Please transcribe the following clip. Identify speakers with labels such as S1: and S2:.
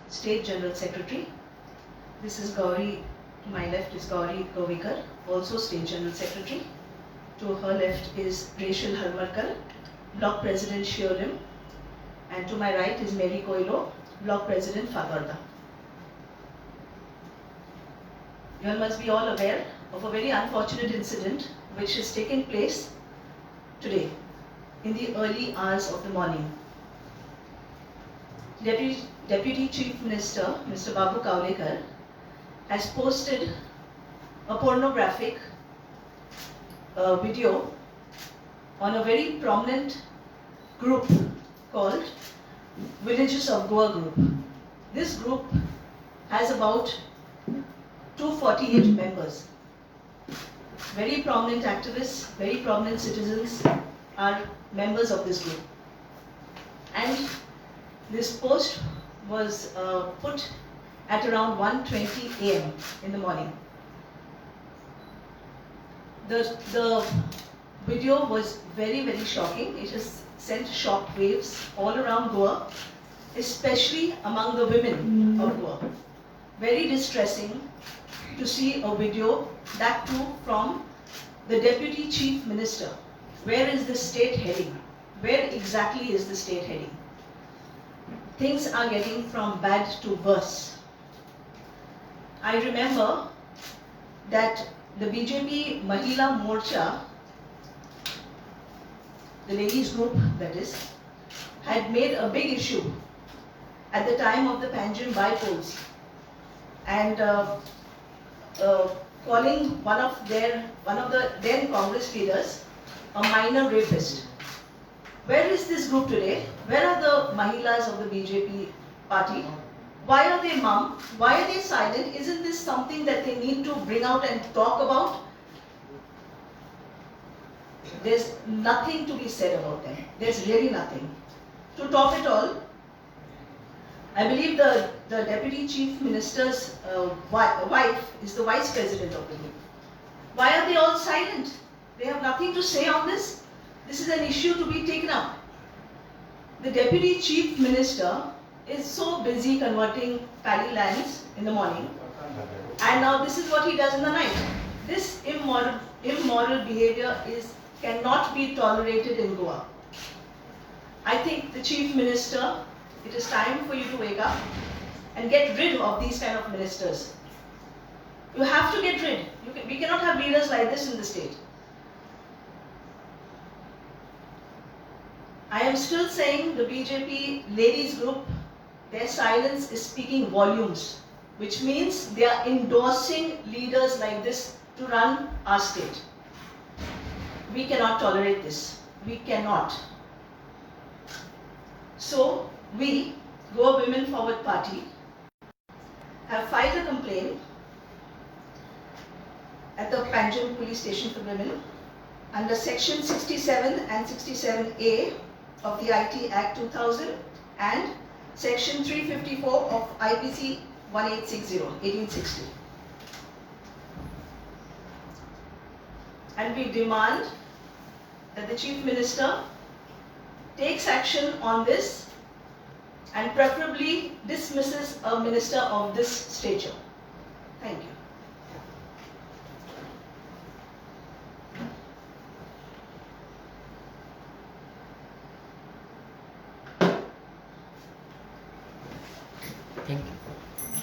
S1: State General Secretary. This is Gauri, to my left is Gauri Govikar, also State General Secretary. To her left is Rachel Halmarkar, Block President Shiolim. And to my right is Mary Coelho, Block President Fagarda. You all must be all aware of a very unfortunate incident which has taken place today in the early hours of the morning. Deputy Chief Minister, Mr. Babu Kavlekar, has posted a pornographic video on a very prominent group called Villages of Goa Group. This group has about 248 members. Very prominent activists, very prominent citizens are members of this group. And this post was put at around 1:20 a.m. in the morning. The video was very, very shocking. It has sent shock waves all around Goa, especially among the women of Goa. Very distressing to see a video, that too from the Deputy Chief Minister. Where is the state heading? Where exactly is the state heading? Things are getting from bad to worse. I remember that the BJP Mahila Morcha, the ladies group that is, had made a big issue at the time of the Panjim by-polls and calling one of the then Congress leaders a minor rapist. Where is this group today? Where are the Mahilas of the BJP party? Why are they mum? Why are they silent? Isn't this something that they need to bring out and talk about? There's nothing to be said about them. There's really nothing. To top it all, I believe the Deputy Chief Minister's wife is the Vice President of the group. Why are they all silent? They have nothing to say on this. This is an issue to be taken up. The Deputy Chief Minister is so busy converting paddy lands in the morning, and now this is what he does in the night. This immoral behavior cannot be tolerated in Goa. I think the Chief Minister, it is time for you to wake up and get rid of these kind of ministers. You have to get rid. We cannot have leaders like this in the state. I am still saying the BJP ladies group, their silence is speaking volumes, which means they are endorsing leaders like this to run our state. We cannot tolerate this. We cannot. So, we, Goa Women Forward Party, have filed a complaint at the Panjim Police Station for Women under Section 67 and 67A of the IT Act 2000 and Section 354 of IPC 1860. And we demand that the Chief Minister takes action on this and preferably dismisses a minister of this stature. Thank you.
S2: Thank you.